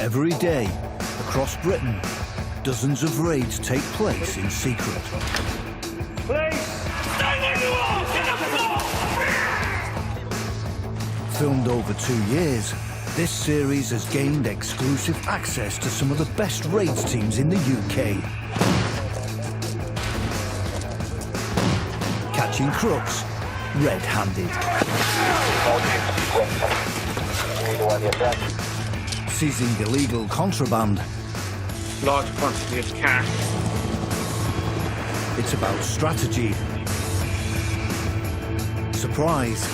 Every day, across Britain, dozens of raids take place in secret. Police! Stay where you are! Get off the floor! Filmed over 2 years, this series has gained exclusive access to some of the best raids teams in the UK. Catching crooks red-handed. Seizing illegal contraband. Large quantity of cash. It's about strategy, surprise,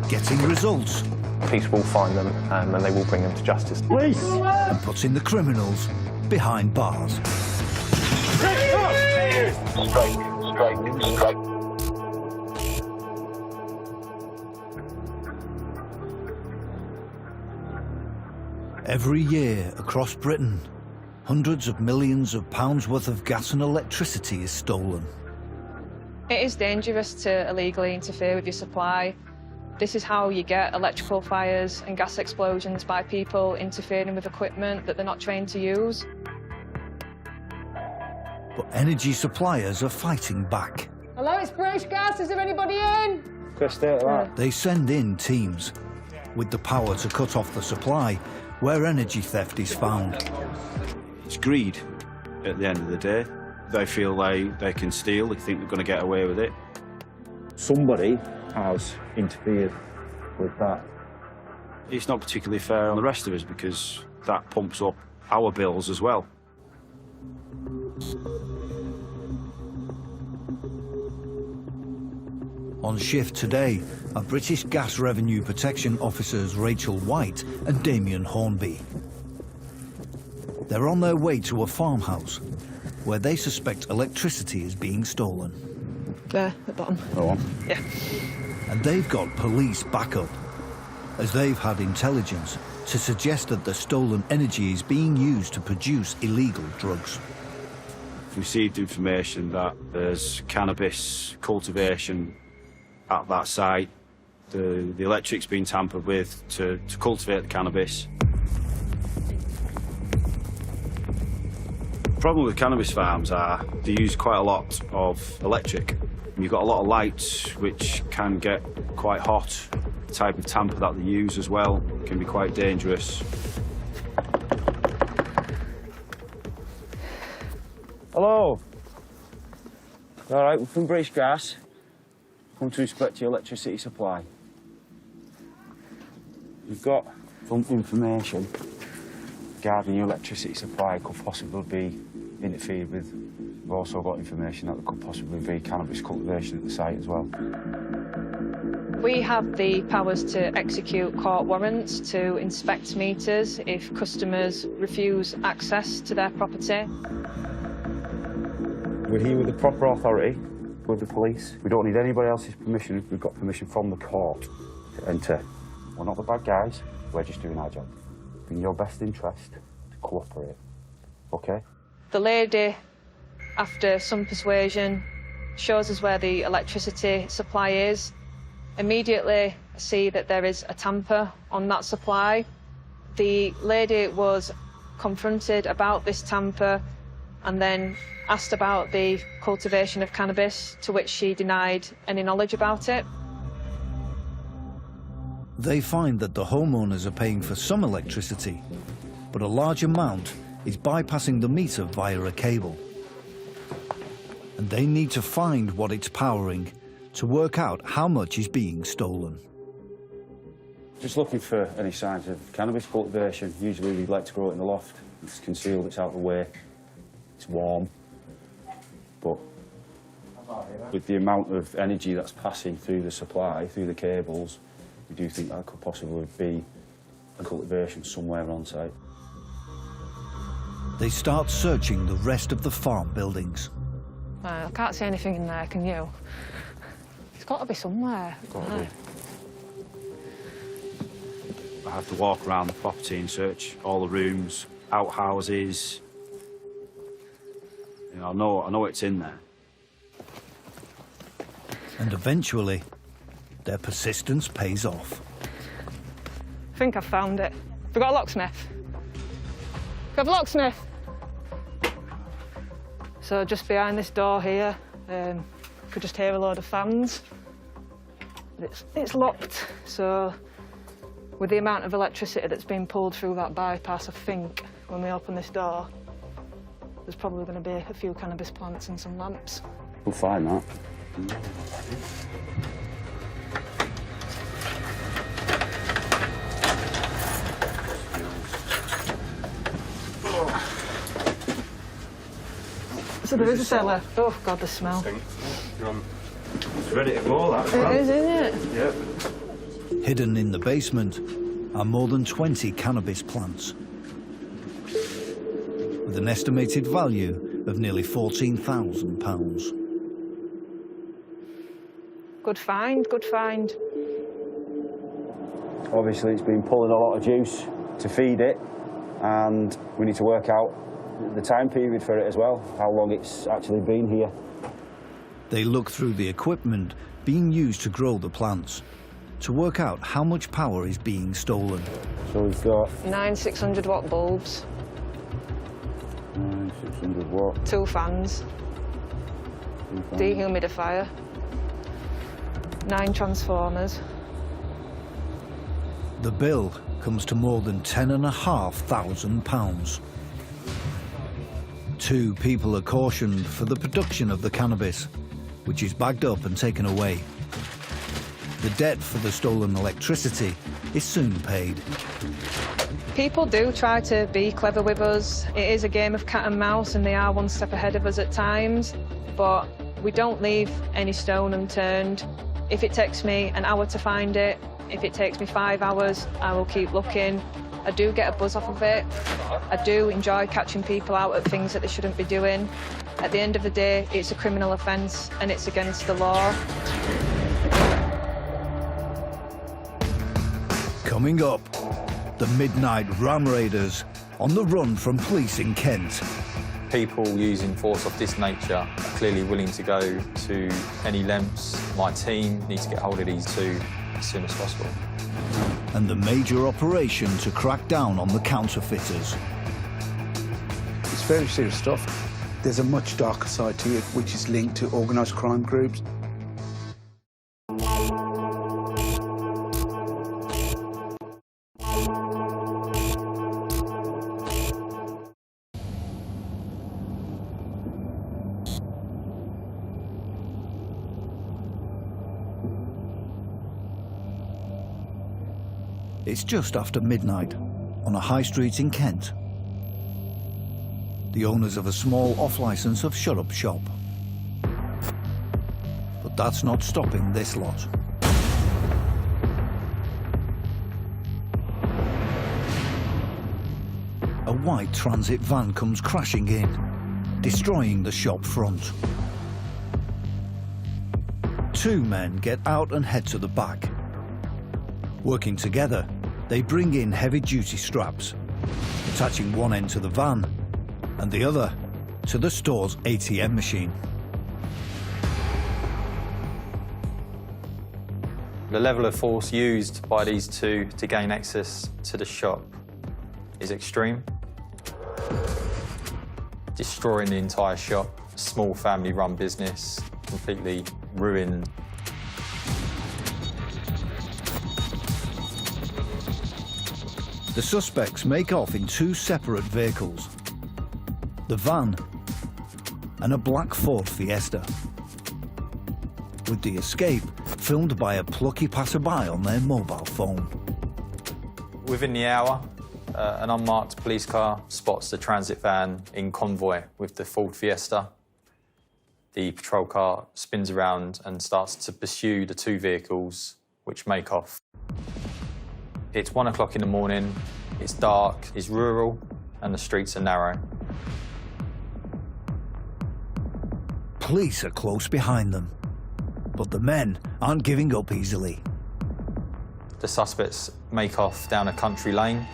getting results, Police will find them and they will bring them to justice. Police! and putting the criminals behind bars. Strike. Every year across Britain, hundreds of millions of pounds worth of gas and electricity is stolen. It is dangerous to illegally interfere with your supply. This is how you get electrical fires and gas explosions, by people interfering with equipment that they're not trained to use. But energy suppliers are fighting back. Hello, it's British Gas. Is there anybody in? They send in teams with the power to cut off the supply where energy theft is found. It's greed at the end of the day. They feel they can steal, they think they're going to get away with it. Somebody has interfered with that. It's not particularly fair on the rest of us because that pumps up our bills as well. On shift today are British Gas Revenue Protection officers Rachel White and Damien Hornby. They're on their way to a farmhouse where they suspect electricity is being stolen. There, at the bottom. Go on. Yeah. And they've got police backup, as they've had intelligence to suggest that the stolen energy is being used to produce illegal drugs. We've received information that there's cannabis cultivation at that site. The electric's been tampered with to cultivate the cannabis. The problem with cannabis farms are they use quite a lot of electric. You've got a lot of lights which can get quite hot. The type of tamper that they use as well can be quite dangerous. Hello. All right, we're from British Gas. Come to inspect your electricity supply. We've got some information regarding your electricity supply could possibly be interfered with. We've also got information that there could possibly be cannabis cultivation at the site as well. We have the powers to execute court warrants to inspect meters if customers refuse access to their property. We're here with the proper authority, with the police. We don't need anybody else's permission. We've got permission from the court to enter. We're not the bad guys. We're just doing our job. In your best interest to cooperate. OK? The lady, after some persuasion, shows us where the electricity supply is. Immediately see that there is a tamper on that supply. The lady was confronted about this tamper and then asked about the cultivation of cannabis, to which she denied any knowledge about it. They find that the homeowners are paying for some electricity, but a large amount is bypassing the meter via a cable. And they need to find what it's powering to work out how much is being stolen. Just looking for any signs of cannabis cultivation. Usually we'd like to grow it in the loft. It's concealed, it's out of the way, it's warm. But with the amount of energy that's passing through the supply, through the cables, we do think that could possibly be a cultivation somewhere on site. They start searching the rest of the farm buildings. I can't see anything in there, can you? It's got to be somewhere. Got to be. I have to walk around the property and search all the rooms, outhouses. You know, I know it's in there. And eventually, their persistence pays off. I think I've found it. Have we got a locksmith? We have a locksmith. So just behind this door here, you could just hear a load of fans. It's locked, so with the amount of electricity that's been pulled through that bypass, I think when we open this door, there's probably going to be a few cannabis plants and some lamps. We'll find that. So there is a cellar. Oh God, the smell. It's ready to go, that. It is, isn't it? Yep. Hidden in the basement are more than 20 cannabis plants, with an estimated value of nearly £14,000. Good find, good find. Obviously, it's been pulling a lot of juice to feed it, and we need to work out the time period for it as well, how long it's actually been here. They look through the equipment being used to grow the plants to work out how much power is being stolen. So we've got 9 600-watt bulbs, 600 watt. 2 fans, dehumidifier, 9 transformers. The bill comes to more than £10,500. 2 people are cautioned for the production of the cannabis, which is bagged up and taken away. The debt for the stolen electricity is soon paid. People do try to be clever with us. It is a game of cat and mouse, and they are one step ahead of us at times, but we don't leave any stone unturned. If it takes me an hour to find it, if it takes me 5 hours, I will keep looking. I do get a buzz off of it. I do enjoy catching people out at things that they shouldn't be doing. At the end of the day, it's a criminal offence and it's against the law. Coming up, the Midnight Ram Raiders on the run from police in Kent. People using force of this nature are clearly willing to go to any lengths. My team need to get hold of these 2 as soon as possible. And the major operation to crack down on the counterfeiters. It's very serious stuff. There's a much darker side to it, which is linked to organised crime groups. It's just after midnight on a high street in Kent. The owners of a small off-licence have shut up shop. But that's not stopping this lot. A white transit van comes crashing in, destroying the shop front. 2 men get out and head to the back. Working together, they bring in heavy-duty straps, attaching one end to the van and the other to the store's ATM machine. The level of force used by these 2 to gain access to the shop is extreme. Destroying the entire shop, small family-run business, completely ruined. The suspects make off in 2 separate vehicles, the van and a black Ford Fiesta, with the escape filmed by a plucky passerby on their mobile phone. Within the hour, an unmarked police car spots the transit van in convoy with the Ford Fiesta. The patrol car spins around and starts to pursue the 2 vehicles, which make off. It's 1 o'clock in the morning, it's dark, it's rural, and the streets are narrow. Police are close behind them, but the men aren't giving up easily. The suspects make off down a country lane.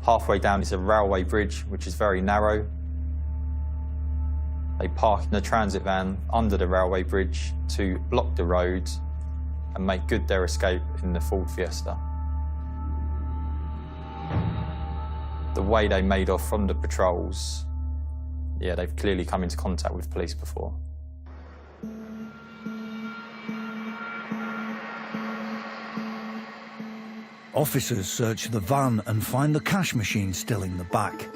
Halfway down is a railway bridge, which is very narrow. They park the transit van under the railway bridge to block the road and make good their escape in the Ford Fiesta. The way they made off from the patrols, yeah, they've clearly come into contact with police before. Officers search the van and find the cash machine still in the back.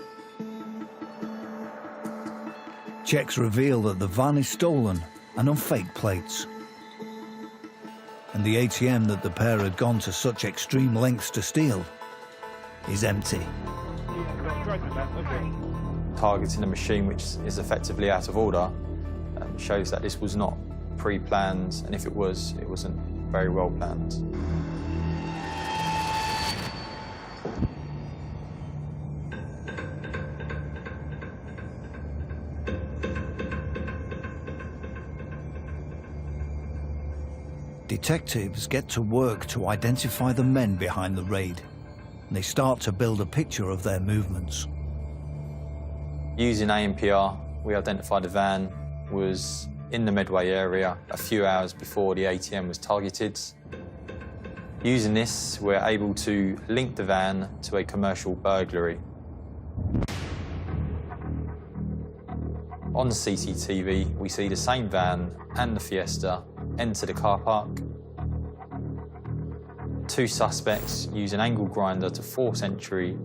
Checks reveal that the van is stolen and on fake plates. And the ATM that the pair had gone to such extreme lengths to steal is empty. Targeting a machine which is effectively out of order shows that this was not pre-planned, and if it was, it wasn't very well planned. Detectives get to work to identify the men behind the raid. They start to build a picture of their movements. Using ANPR, we identified the van was in the Medway area a few hours before the ATM was targeted. Using this, we're able to link the van to a commercial burglary. On CCTV, we see the same van and the Fiesta enter the car park. Two suspects use an angle grinder to force entry,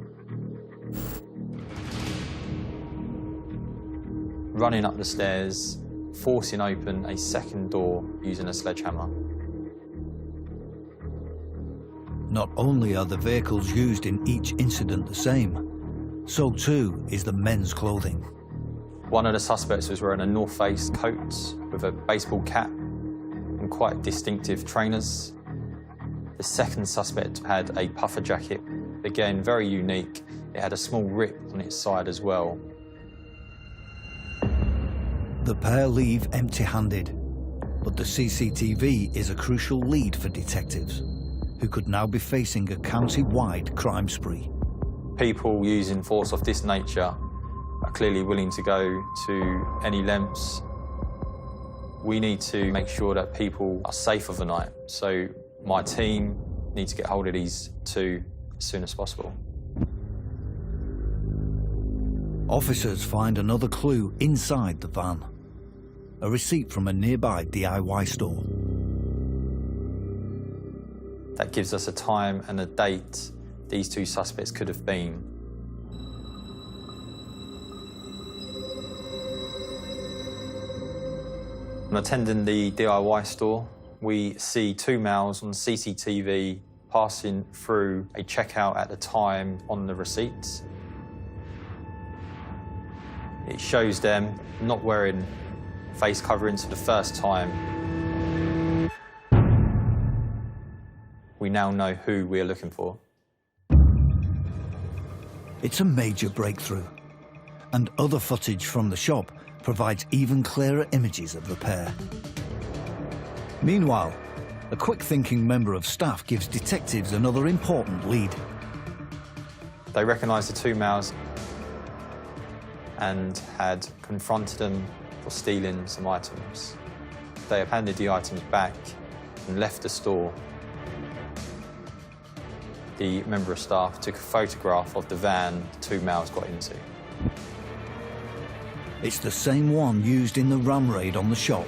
running up the stairs, forcing open a second door using a sledgehammer. Not only are the vehicles used in each incident the same, so too is the men's clothing. One of the suspects was wearing a North Face coat with a baseball cap and quite distinctive trainers. The second suspect had a puffer jacket, again very unique. It had a small rip on its side as well. The pair leave empty-handed, but the CCTV is a crucial lead for detectives, who could now be facing a county-wide crime spree. People using force of this nature are clearly willing to go to any lengths. We need to make sure that people are safe overnight, so my team needs to get hold of these two as soon as possible. Officers find another clue inside the van, a receipt from a nearby DIY store. That gives us a time and a date these two suspects could have been. When attending the DIY store, we see two males on CCTV passing through a checkout at the time on the receipts. It shows them not wearing face coverings for the first time. We now know who we're looking for. It's a major breakthrough, and other footage from the shop provides even clearer images of the pair. Meanwhile, a quick-thinking member of staff gives detectives another important lead. They recognised the two males and had confronted them for stealing some items. They have handed the items back and left the store. The member of staff took a photograph of the van the two males got into. It's the same one used in the ram raid on the shop.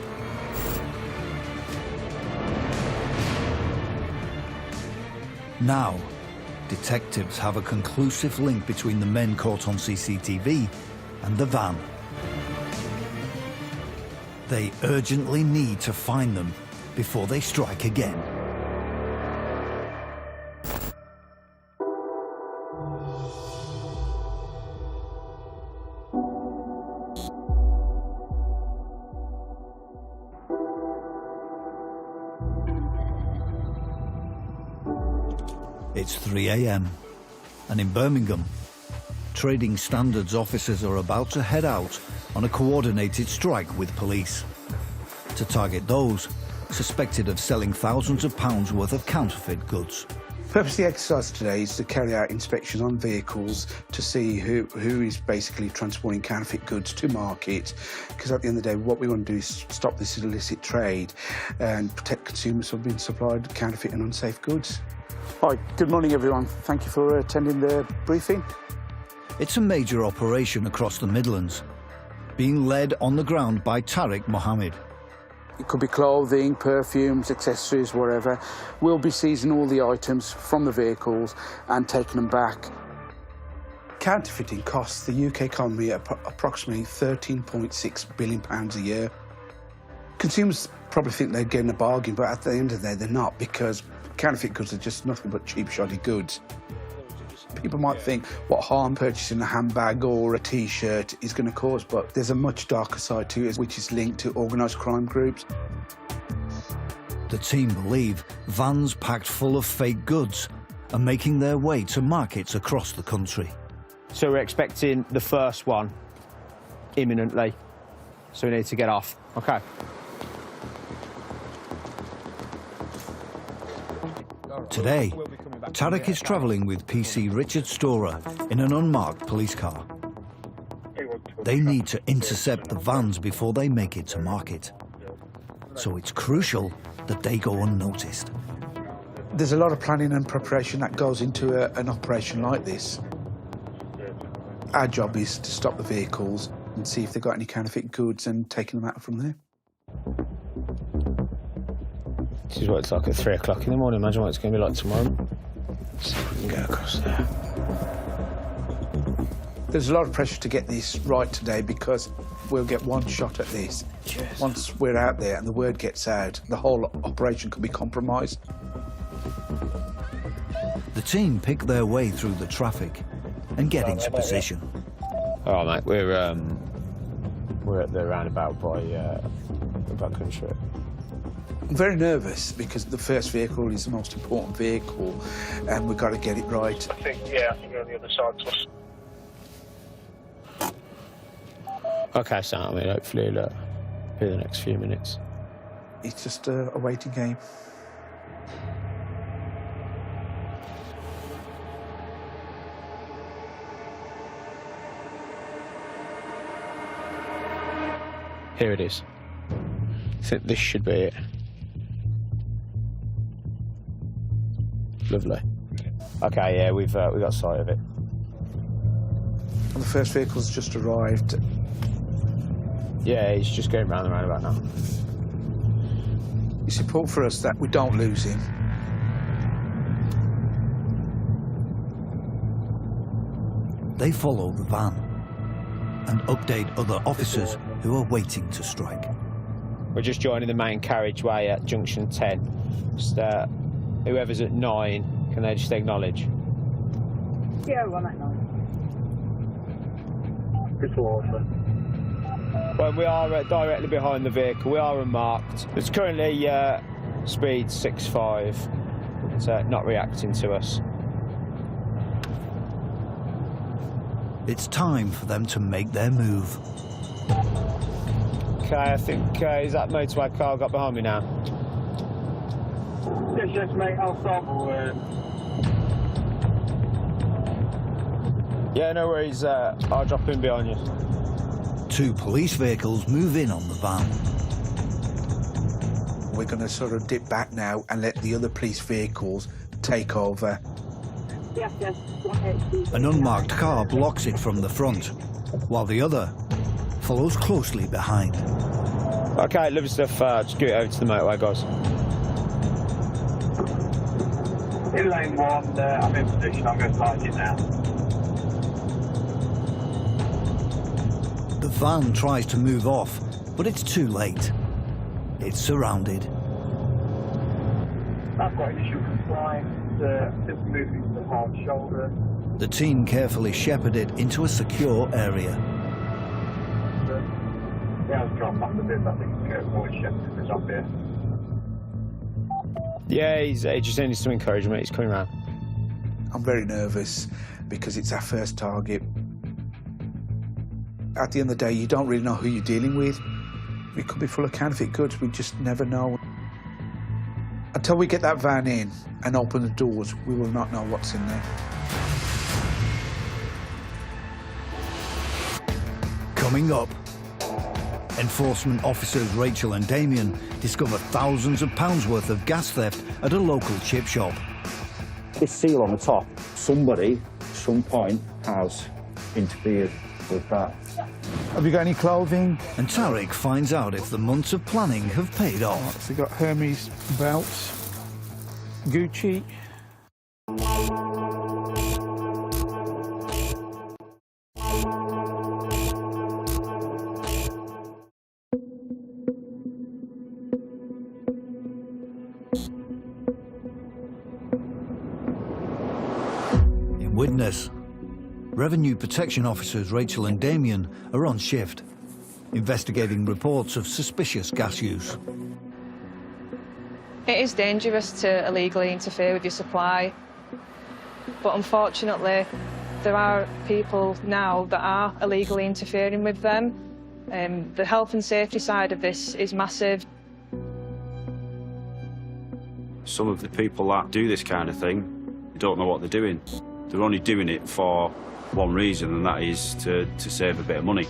Now, detectives have a conclusive link between the men caught on CCTV and the van. They urgently need to find them before they strike again. It's 3 a.m. and in Birmingham, trading standards officers are about to head out on a coordinated strike with police to target those suspected of selling thousands of pounds worth of counterfeit goods. The purpose of the exercise today is to carry out inspections on vehicles to see who is basically transporting counterfeit goods to market, because at the end of the day what we want to do is stop this illicit trade and protect consumers from being supplied counterfeit and unsafe goods. Hi, good morning everyone. Thank you for attending the briefing. It's a major operation across the Midlands, being led on the ground by Tariq Mohammed. It could be clothing, perfumes, accessories, whatever. We'll be seizing all the items from the vehicles and taking them back. Counterfeiting costs the UK economy approximately £13.6 billion a year. Consumers probably think they're getting a bargain, but at the end of the day, they're not, because counterfeit goods are just nothing but cheap, shoddy goods. People might think what harm purchasing a handbag or a T-shirt is going to cause, but there's a much darker side to it, which is linked to organised crime groups. The team believe vans packed full of fake goods are making their way to markets across the country. So we're expecting the first one imminently, so we need to get off. OK. Today, Tariq is travelling with PC Richard Storer in an unmarked police car. They need to intercept the vans before they make it to market. So it's crucial that they go unnoticed. There's a lot of planning and preparation that goes into an operation like this. Our job is to stop the vehicles and see if they've got any counterfeit goods and taking them out from there. This is what it's like at 3 o'clock in the morning. Imagine what it's going to be like tomorrow. See if we can go across there. There's a lot of pressure to get this right today because we'll get one shot at this. Cheers. Once we're out there and the word gets out, the whole operation could be compromised. The team pick their way through the traffic and get into position. All right, mate. We're at the roundabout by Country. I'm very nervous because the first vehicle is the most important vehicle and we've got to get it right. I think you're on the other side to us. OK, so I mean, hopefully here the next few minutes. It's just a waiting game. Here it is. I think this should be it. Lovely. OK, yeah, we've got sight of it. And the first vehicle's just arrived. Yeah, he's just going round the roundabout now. It's important for us that we don't lose him. They follow the van and update other officers who are waiting to strike. We're just joining the main carriageway at junction 10. Just, whoever's at 9, can they just acknowledge? Yeah, we're at 9. Before, sir. Well, we are directly behind the vehicle. We are unmarked. It's currently speed 65. It's not reacting to us. It's time for them to make their move. OK, I think is that motorway car got behind me now? Yes, mate, I'll stop. Yeah, no worries. I'll drop in behind you. 2 police vehicles move in on the van. We're going to sort of dip back now and let the other police vehicles take over. Yes. An unmarked car blocks it from the front, while the other follows closely behind. OK, lovely stuff. Just give it over to the motorway, guys. In lane 1, I'm in position. I'm going to start it now. The van tries to move off, but it's too late. It's surrounded. I've got initial compliance. Just moving to the hard shoulder. The team carefully shepherd it into a secure area. Yeah, I'll drop off a bit. I think more shepherd is up here. Yeah, he just needs some encouragement. He's coming round. I'm very nervous because it's our first target. At the end of the day, you don't really know who you're dealing with. It could be full of counterfeit goods. We just never know. Until we get that van in and open the doors, we will not know what's in there. Coming up, enforcement officers Rachel and Damien discover thousands of pounds worth of gas theft at a local chip shop. This seal on the top, somebody, at some point, has interfered with that. Have you got any clothing? And Tarek finds out if the months of planning have paid off. So you got Hermes belts, Gucci. In Widnes, Revenue Protection Officers Rachel and Damien are on shift, investigating reports of suspicious gas use. It is dangerous to illegally interfere with your supply, but unfortunately there are people now that are illegally interfering with them. The health and safety side of this is massive. Some of the people that do this kind of thing, they don't know what they're doing. They're only doing it for one reason, and that is to save a bit of money.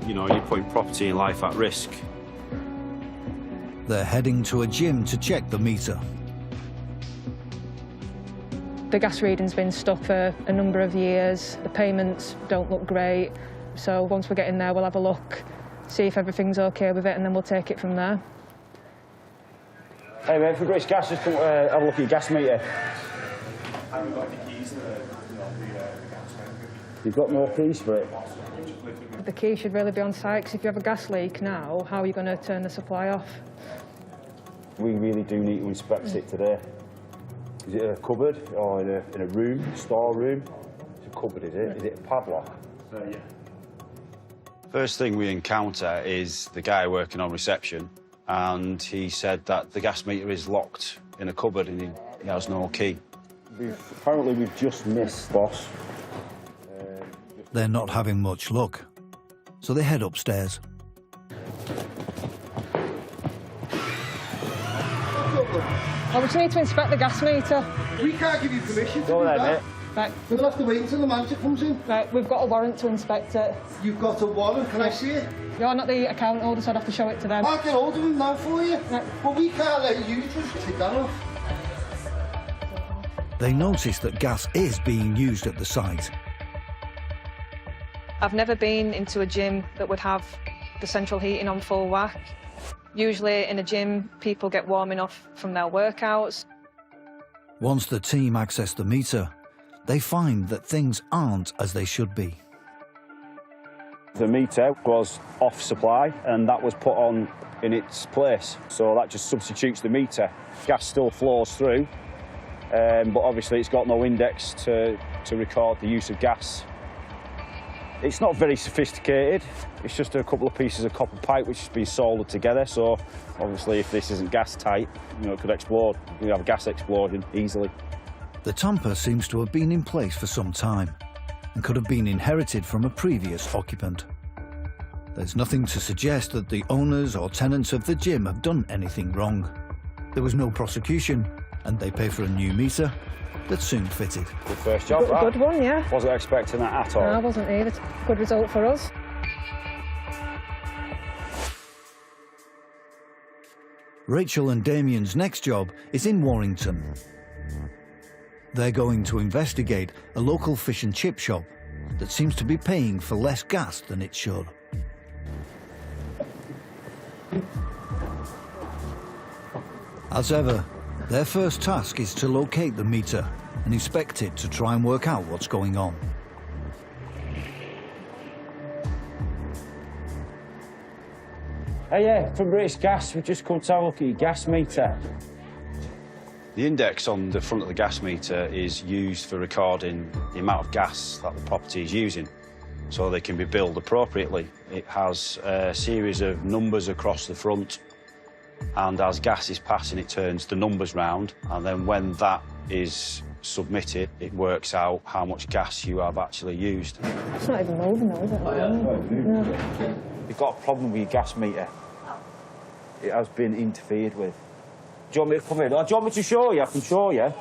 You know, you're putting property and life at risk. They're heading to a gym to check the meter. The gas reading's been stopped for a number of years. The payments don't look great. So once we get in there, we'll have a look, see if everything's OK with it, and then we'll take it from there. Hey mate, for British Gas, just come have a look at your gas meter. Have you got the keys to the gas meter? You've got no keys for it? The key should really be on site, because if you have a gas leak now, how are you going to turn the supply off? We really do need to inspect it today. Is it a cupboard or in a room, store room? It's a cupboard, is it? Is it a padlock? Yeah. First thing we encounter is the guy working on reception, and he said that the gas meter is locked in a cupboard and he has no key. Apparently we've just missed, boss. They're not having much luck, so they head upstairs. Oh, we just need to inspect the gas meter. We can't give you permission to Go do there, that. mate. Right. We'll have to wait until the manager comes in. Right, we've got a warrant to inspect it. You've got a warrant, can I see it? You're not the account holder, so I'd have to show it to them. I'll get hold of him now for you. Right. But we can't let you just take that off. They notice that gas is being used at the site. I've never been into a gym that would have the central heating on full whack. Usually in a gym, people get warm enough from their workouts. Once the team access the meter, they find that things aren't as they should be. The meter was off supply and that was put on in its place. So that just substitutes the meter. Gas still flows through, but obviously it's got no index to record the use of gas. It's not very sophisticated. It's just a couple of pieces of copper pipe which has been soldered together. So obviously if this isn't gas tight, you know, it could explode. You could have gas exploding easily. The tamper seems to have been in place for some time and could have been inherited from a previous occupant. There's nothing to suggest that the owners or tenants of the gym have done anything wrong. There was no prosecution, and they pay for a new meter that soon fitted. Good first job, right? Good one, yeah. Wasn't expecting that at all. No, I wasn't either. Good result for us. Rachel and Damien's next job is in Warrington. They're going to investigate a local fish and chip shop that seems to be paying for less gas than it should. As ever, their first task is to locate the meter and inspect it to try and work out what's going on. Hey, yeah, from British Gas, we've just come to have a look at your gas meter. The index on the front of the gas meter is used for recording the amount of gas that the property is using, so they can be billed appropriately. It has a series of numbers across the front, and as gas is passing, it turns the numbers round, and then when that is submitted, it works out how much gas you have actually used. It's not even moving though, is it? You've got a problem with your gas meter. It has been interfered with. you want me to come in? Or do you want me to show you? I can show you.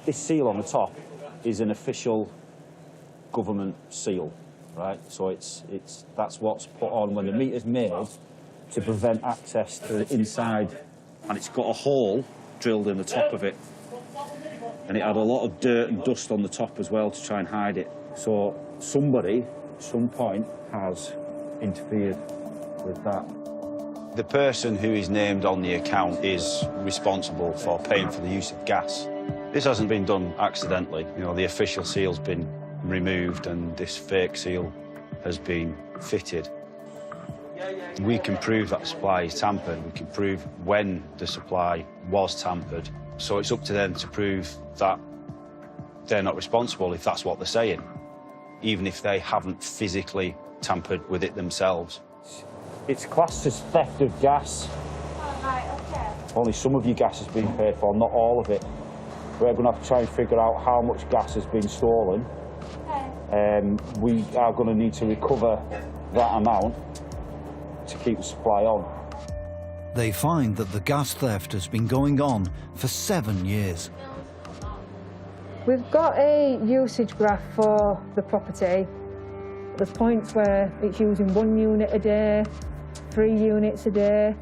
This seal on the top is an official government seal, right? So that's what's put on when the meter's made to prevent access to the inside. And it's got a hole drilled in the top of it. And it had a lot of dirt and dust on the top as well to try and hide it. So somebody, at some point, has interfered with that. The person who is named on the account is responsible for paying for the use of gas. This hasn't been done accidentally. You know, the official seal's been removed and this fake seal has been fitted. We can prove that the supply is tampered. We can prove when the supply was tampered. So it's up to them to prove that they're not responsible if that's what they're saying, even if they haven't physically tampered with it themselves. It's classed as theft of gas. Only some of your gas has been paid for, not all of it. We're going to have to try and figure out how much gas has been stolen. We are going to need to recover that amount to keep the supply on. They find that the gas theft has been going on for 7 years. We've got a usage graph for the property. There's points where it's using 1 unit a day, 3 units a day.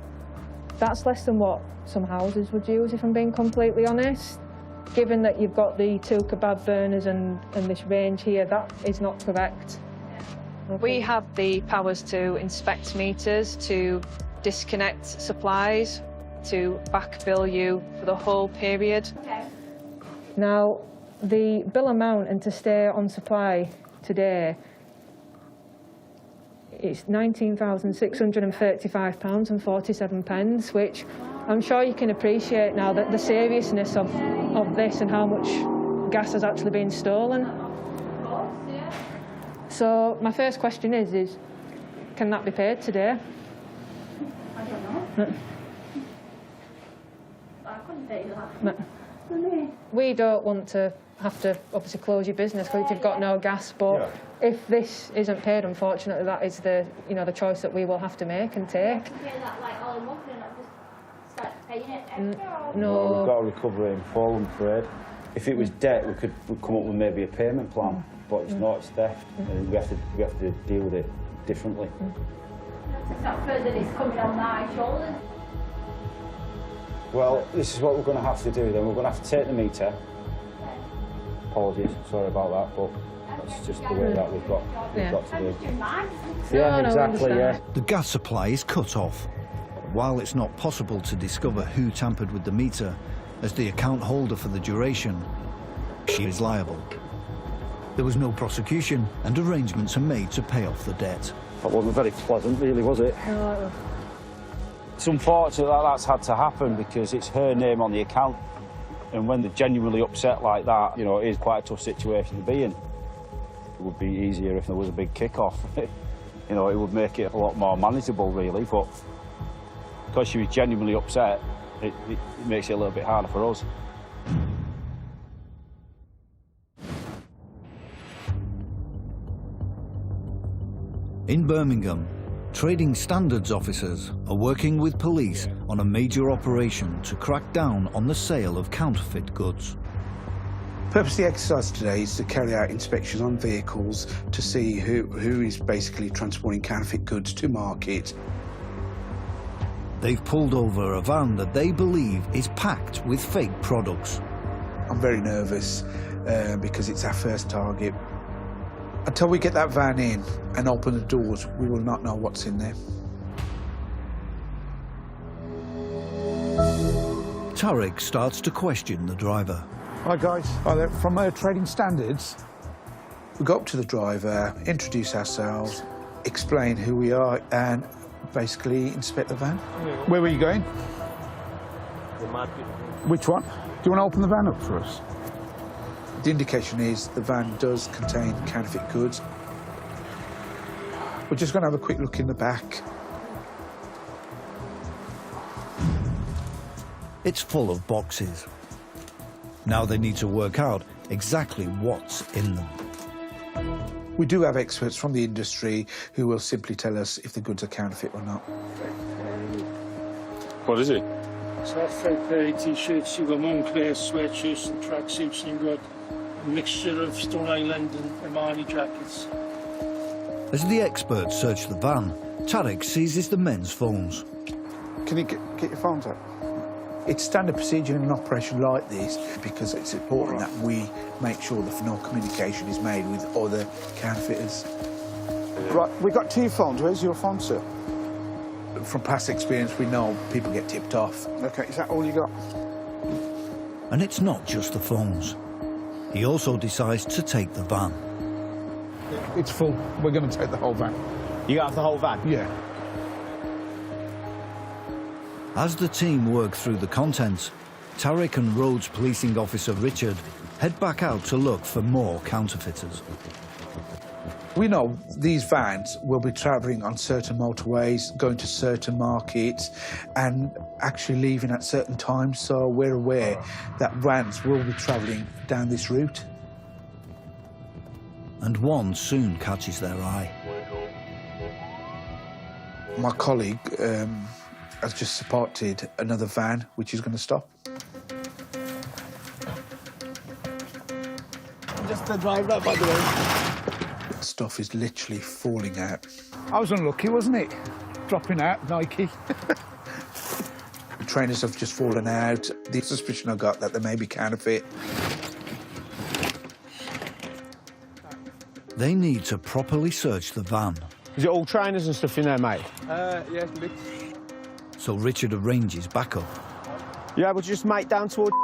That's less than what some houses would use, if I'm being completely honest. Given that you've got the 2 kebab burners and this range here, that is not correct. Okay. We have the powers to inspect meters, to disconnect supplies, to back bill you for the whole period. Okay. Now, the bill amount and to stay on supply today, it's £19,635.47, which I'm sure you can appreciate now that the seriousness of this and how much gas has actually been stolen. So my first question is can that be paid today? I don't know. I couldn't tell you that. No. We don't want to have to obviously close your business because you've got no gas, but if this isn't paid, unfortunately, that is the the choice that we will have to make and take. You can pay that like all in one and not just start paying it extra. No. We've got to recover it in full, I'm afraid. If it was debt, we'd come up with maybe a payment plan, but it's not, it's theft, and we have to deal with it differently. It's not further, it's coming on my shoulders. Well, this is what we're going to have to do then. We're going to have to take the meter. Apologies, sorry about that, but that's just the way that we've got to do. Yeah, exactly, yeah. The gas supply is cut off. While it's not possible to discover who tampered with the meter, as the account holder for the duration, she is liable. There was no prosecution, and arrangements are made to pay off the debt. That wasn't very pleasant, really, was it? No. It's unfortunate that that's had to happen because it's her name on the account. And when they're genuinely upset like that, it is quite a tough situation to be in. It would be easier if there was a big kick-off. It would make it a lot more manageable, really, but because she was genuinely upset, it makes it a little bit harder for us. In Birmingham, trading standards officers are working with police on a major operation to crack down on the sale of counterfeit goods. The purpose of the exercise today is to carry out inspections on vehicles to see who is basically transporting counterfeit goods to market. They've pulled over a van that they believe is packed with fake products. I'm very nervous because it's our first target. Until we get that van in and open the doors, we will not know what's in there. Tarek starts to question the driver. Hi guys, from Trading Standards. We go up to the driver, introduce ourselves, explain who we are and basically inspect the van. Where were you going? The market. Which one? Do you want to open the van up for us? The indication is the van does contain counterfeit goods. We're just going to have a quick look in the back. It's full of boxes. Now they need to work out exactly what's in them. We do have experts from the industry who will simply tell us if the goods are counterfeit or not. What is it? It's got fake T-shirts, you've got Moncler sweatshirts and tracksuits, and you've got a mixture of Stone Island and Armani jackets. As the experts search the van, Tarek seizes the men's phones. Can you get your phones out? It's standard procedure in an operation like this because it's important that we make sure that no communication is made with other counterfeiters. Right, we've got 2 phones. Where's your phone, sir? From past experience, we know people get tipped off. OK, is that all you got? And it's not just the phones. He also decides to take the van. It's full. We're going to take the whole van. You got the whole van? Yeah. As the team work through the contents, Tarek and Rhodes policing officer Richard head back out to look for more counterfeiters. We know these vans will be travelling on certain motorways, going to certain markets, and actually leaving at certain times, so we're aware that vans will be travelling down this route. And one soon catches their eye. My colleague has just spotted another van which is going to stop. Just the driver, by the way. Stuff is literally falling out. I was unlucky, wasn't it? Dropping out, Nike. The trainers have just fallen out. The suspicion I got that they may be counterfeit. They need to properly search the van. Is it all trainers and stuff in there, mate? Yeah, So Richard arranges backup. You able to just make down towards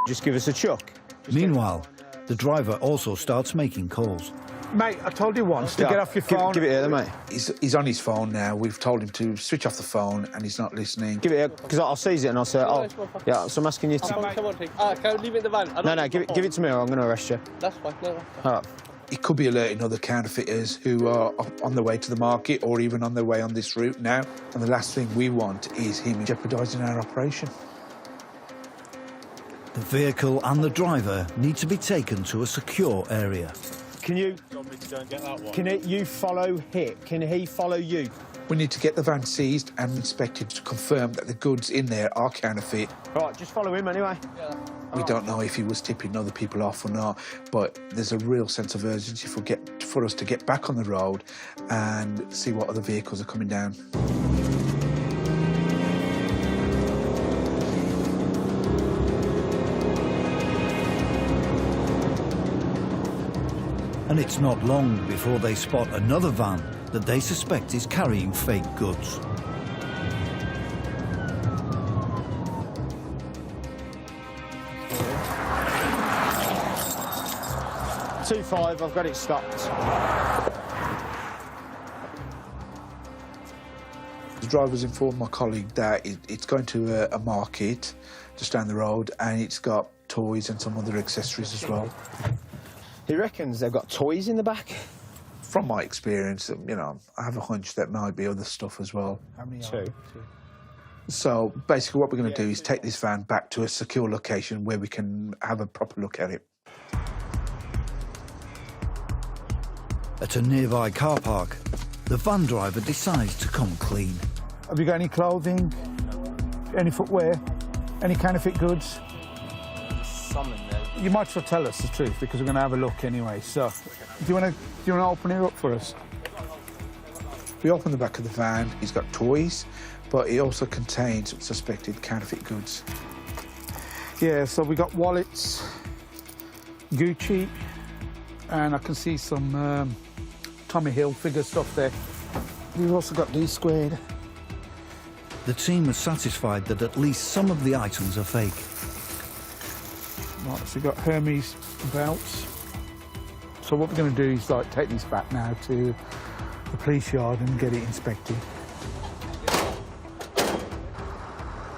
just give us a chuck? Meanwhile, the driver also starts making calls. Mate, I told you once to get off your phone. Give it here, then, mate. He's on his phone now. We've told him to switch off the phone, and he's not listening. Give it here, because I'll seize it and I'll say, oh, yeah, so I'm asking you to... Come on, take. Can I leave it in the van? No, give it to me or I'm going to arrest you. That's fine, no. All right. It could be alerting other counterfeiters who are on their way to the market or even on their way on this route now. And the last thing we want is him jeopardising our operation. The vehicle and the driver need to be taken to a secure area. Can you... Do you want me to go and get that one? Can you follow him? Can he follow you? We need to get the van seized and inspected to confirm that the goods in there are counterfeit. Right, just follow him anyway. Yeah. We don't know if he was tipping other people off or not, but there's a real sense of urgency for us to get back on the road and see what other vehicles are coming down. And it's not long before they spot another van that they suspect is carrying fake goods. I've got it stopped. The driver's informed my colleague that it's going to a market just down the road, and it's got toys and some other accessories as well. He reckons they've got toys in the back? From my experience, you know, I have a hunch that might be other stuff as well. How many? Two. So basically what we're going to do is take this van back to a secure location where we can have a proper look at it. At a nearby car park, the van driver decides to come clean. Have you got any clothing? Any footwear? Any counterfeit goods? Some in there. You might as well tell us the truth because we're going to have a look anyway. So, do you want to open it up for us? We open the back of the van. He's got toys, but it also contains suspected counterfeit goods. Yeah, so we got wallets, Gucci, and I can see some Tommy Hilfiger stuff there. We've also got D squared. The team is satisfied that at least some of the items are fake. Right, so we've got Hermes belts. So what we're going to do is take this back now to the police yard and get it inspected.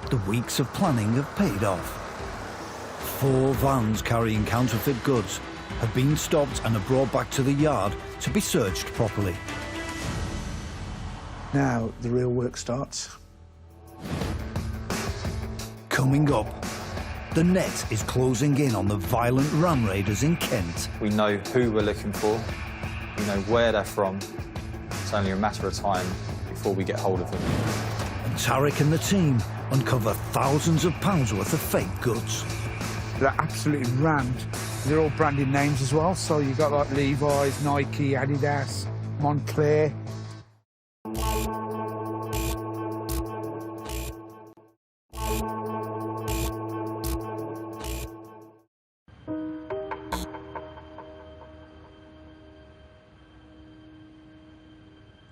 The weeks of planning have paid off. 4 vans carrying counterfeit goods have been stopped and are brought back to the yard to be searched properly. Now the real work starts. Coming up, the net is closing in on the violent ram raiders in Kent. We know who we're looking for, We know where they're from. It's only a matter of time before we get hold of them. And Tarek and the team uncover thousands of pounds worth of fake goods. They're absolutely rammed. They're all branded names as well, so you've got like Levi's, Nike, Adidas, Montclair.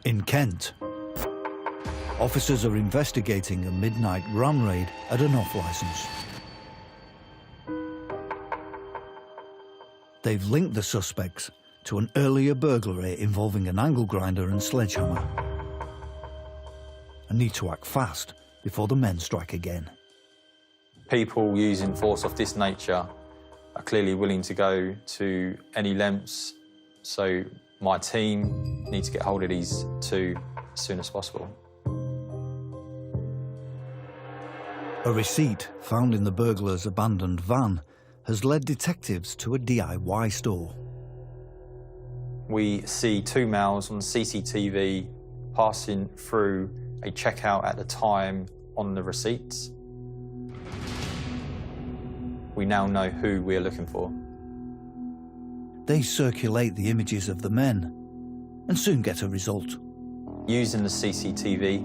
In Kent, officers are investigating a midnight ram raid at an off-licence. They've linked the suspects to an earlier burglary involving an angle grinder and sledgehammer, and need to act fast before the men strike again. People using force of this nature are clearly willing to go to any lengths, so my team need to get hold of these two as soon as possible. A receipt found in the burglar's abandoned van has led detectives to a DIY store. We see two males on CCTV passing through a checkout at the time on the receipts. We now know who we're looking for. They circulate the images of the men and soon get a result. Using the CCTV,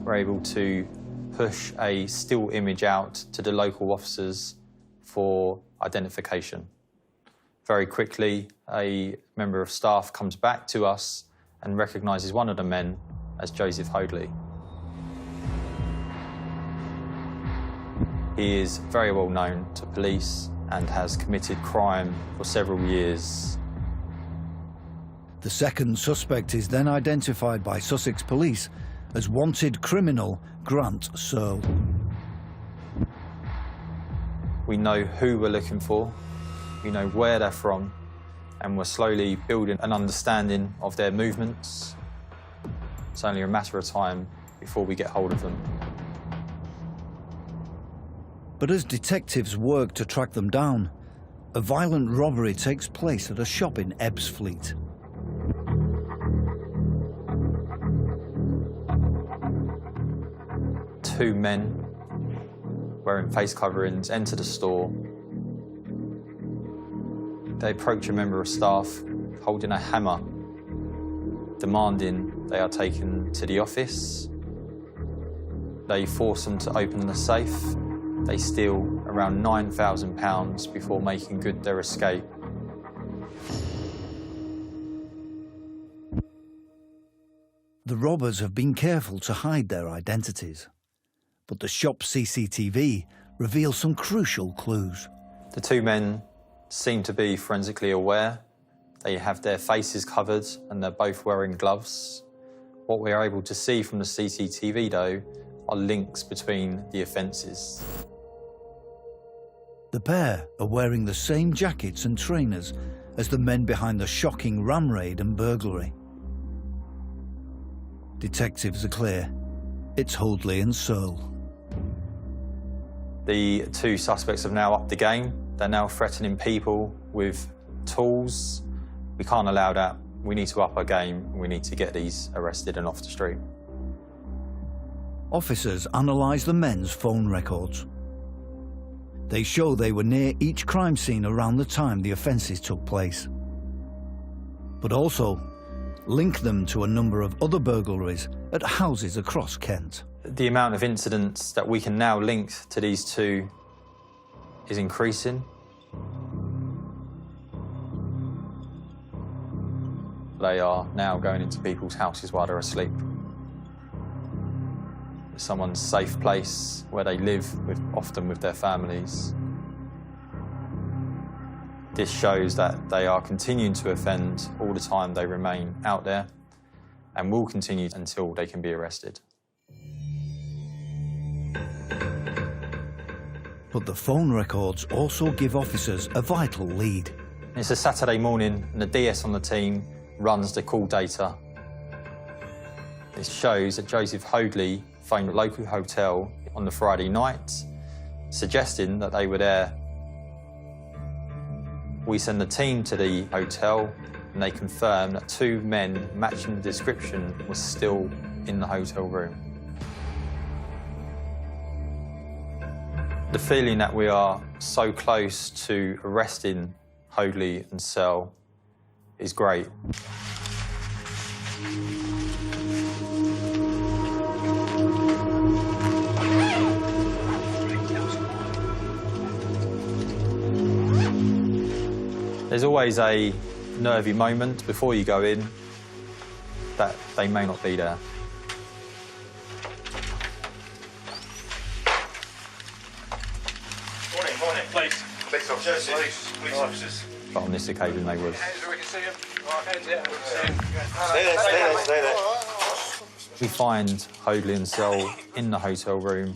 we're able to push a still image out to the local officers for identification. Very quickly, a member of staff comes back to us and recognises one of the men as Joseph Hoadley. He is very well known to police and has committed crime for several years. The second suspect is then identified by Sussex police as wanted criminal Grant Searle. We know who we're looking for, we know where they're from, and we're slowly building an understanding of their movements. It's only a matter of time before we get hold of them. But as detectives work to track them down, a violent robbery takes place at a shop in Ebbsfleet. Two men wearing face coverings enter the store. They approach a member of staff holding a hammer, demanding they are taken to the office. They force them to open the safe. They steal around £9,000 before making good their escape. The robbers have been careful to hide their identities, but the shop's CCTV reveals some crucial clues. The two men seem to be forensically aware. They have their faces covered and they're both wearing gloves. What we are able to see from the CCTV, though, are links between the offences. The pair are wearing the same jackets and trainers as the men behind the shocking ram raid and burglary. Detectives are clear. It's Hoadley and Searle. The two suspects have now upped the game. They're now threatening people with tools. We can't allow that. We need to up our game. We need to get these arrested and off the street. Officers analyse the men's phone records. They show they were near each crime scene around the time the offences took place, but also link them to a number of other burglaries at houses across Kent. The amount of incidents that we can now link to these two is increasing. They are now going into people's houses while they're asleep. It's someone's safe place where they live, often with their families. This shows that they are continuing to offend all the time they remain out there and will continue until they can be arrested. But the phone records also give officers a vital lead. It's a Saturday morning and the DS on the team runs the call data. This shows that Joseph Hoadley phoned a local hotel on the Friday night, suggesting that they were there. We send the team to the hotel. and they confirmed that 2 men matching the description were still in the hotel room. The feeling that we are so close to arresting Hoadley and Searle is great. There's always a nervy moment before you go in that they may not be there. Morning. Police officers. Police officers. But on this occasion they was. Stay there. We find Hoadley and Searle in the hotel room.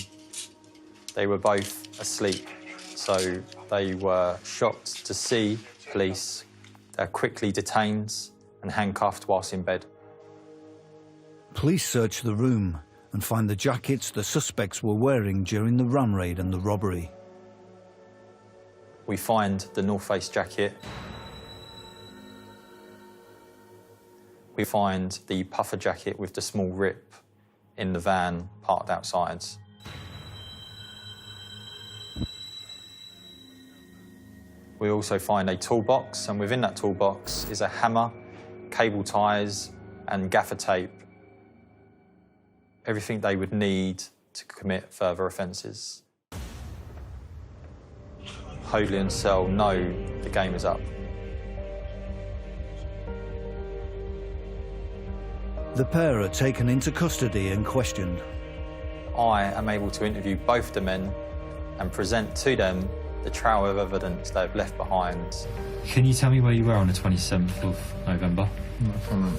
They were both asleep, so they were shocked to see police. They're quickly detained and handcuffed whilst in bed. Police search the room and find the jackets the suspects were wearing during the ram raid and the robbery. We find the North Face jacket. We find the puffer jacket with the small rip in the van parked outside. We also find a toolbox, and within that toolbox is a hammer, cable ties, and gaffer tape. Everything they would need to commit further offences. Hoadley and Searle know the game is up. The pair are taken into custody and questioned. I am able to interview both the men and present to them the trail of evidence they've left behind. Can you tell me where you were on the 27th of November? No problem.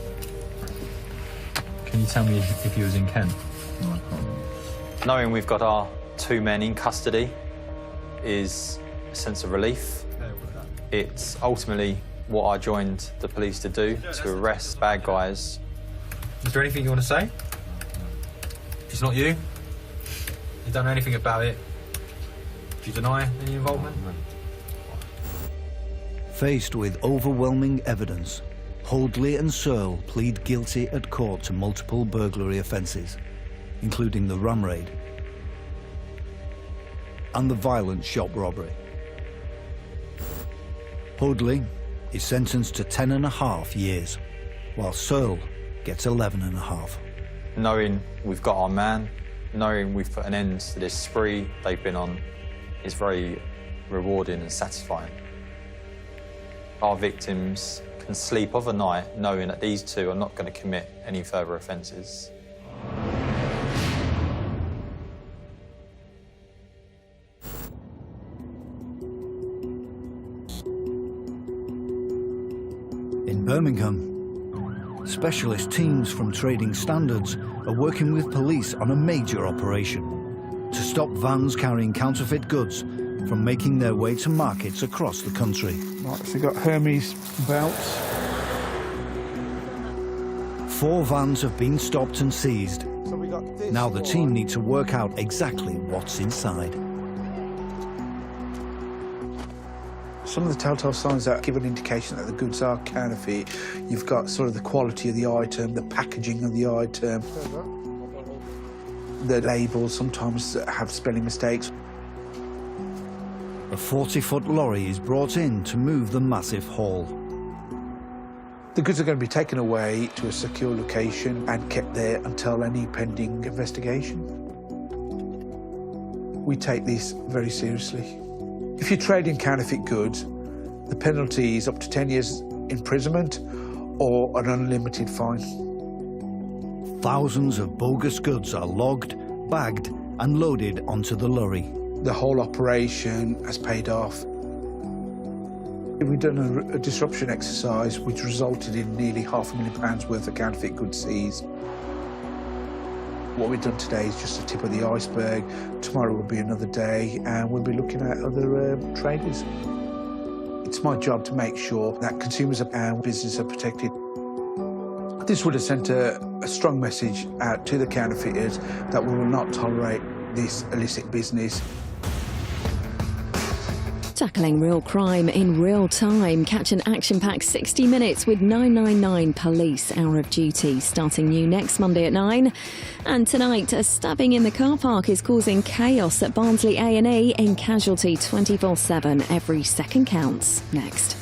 Can you tell me if you was in Kent? No problem. Knowing we've got our 2 men in custody is a sense of relief. It's ultimately what I joined the police to do, to arrest bad guys. Is there anything you want to say? It's not you? You don't know anything about it? Do you deny any involvement? Faced with overwhelming evidence, Hoadley and Searle plead guilty at court to multiple burglary offences, including the ram raid and the violent shop robbery. Hoadley is sentenced to 10.5 years, while Searle gets 11.5. Knowing we've got our man, knowing we've put an end to this spree they've been on, is very rewarding and satisfying. Our victims can sleep of a night knowing that these 2 are not going to commit any further offences. In Birmingham, specialist teams from Trading Standards are working with police on a major operation to stop vans carrying counterfeit goods from making their way to markets across the country. Right, so we've got Hermes belts. 4 vans have been stopped and seized. So we got this. Now the team need to work out exactly what's inside. Some of the telltale signs that give an indication that the goods are counterfeit. You've got sort of the quality of the item, the packaging of the item. The labels sometimes have spelling mistakes. A 40-foot lorry is brought in to move the massive haul. The goods are going to be taken away to a secure location and kept there until any pending investigation. We take this very seriously. If you trade in counterfeit goods, the penalty is up to 10 years imprisonment or an unlimited fine. Thousands of bogus goods are logged, bagged and loaded onto the lorry. The whole operation has paid off. We've done a disruption exercise which resulted in nearly £500,000 worth of counterfeit goods seized. What we've done today is just the tip of the iceberg. Tomorrow will be another day and we'll be looking at other traders. It's my job to make sure that consumers and businesses are protected. This would have sent a strong message out to the counterfeiters that we will not tolerate this illicit business. Tackling real crime in real time. Catch an action-packed 60 minutes with 999 Police Hour of Duty, starting new next Monday at 9. And tonight, a stabbing in the car park is causing chaos at Barnsley A&E in Casualty 24/7. Every second counts. Next.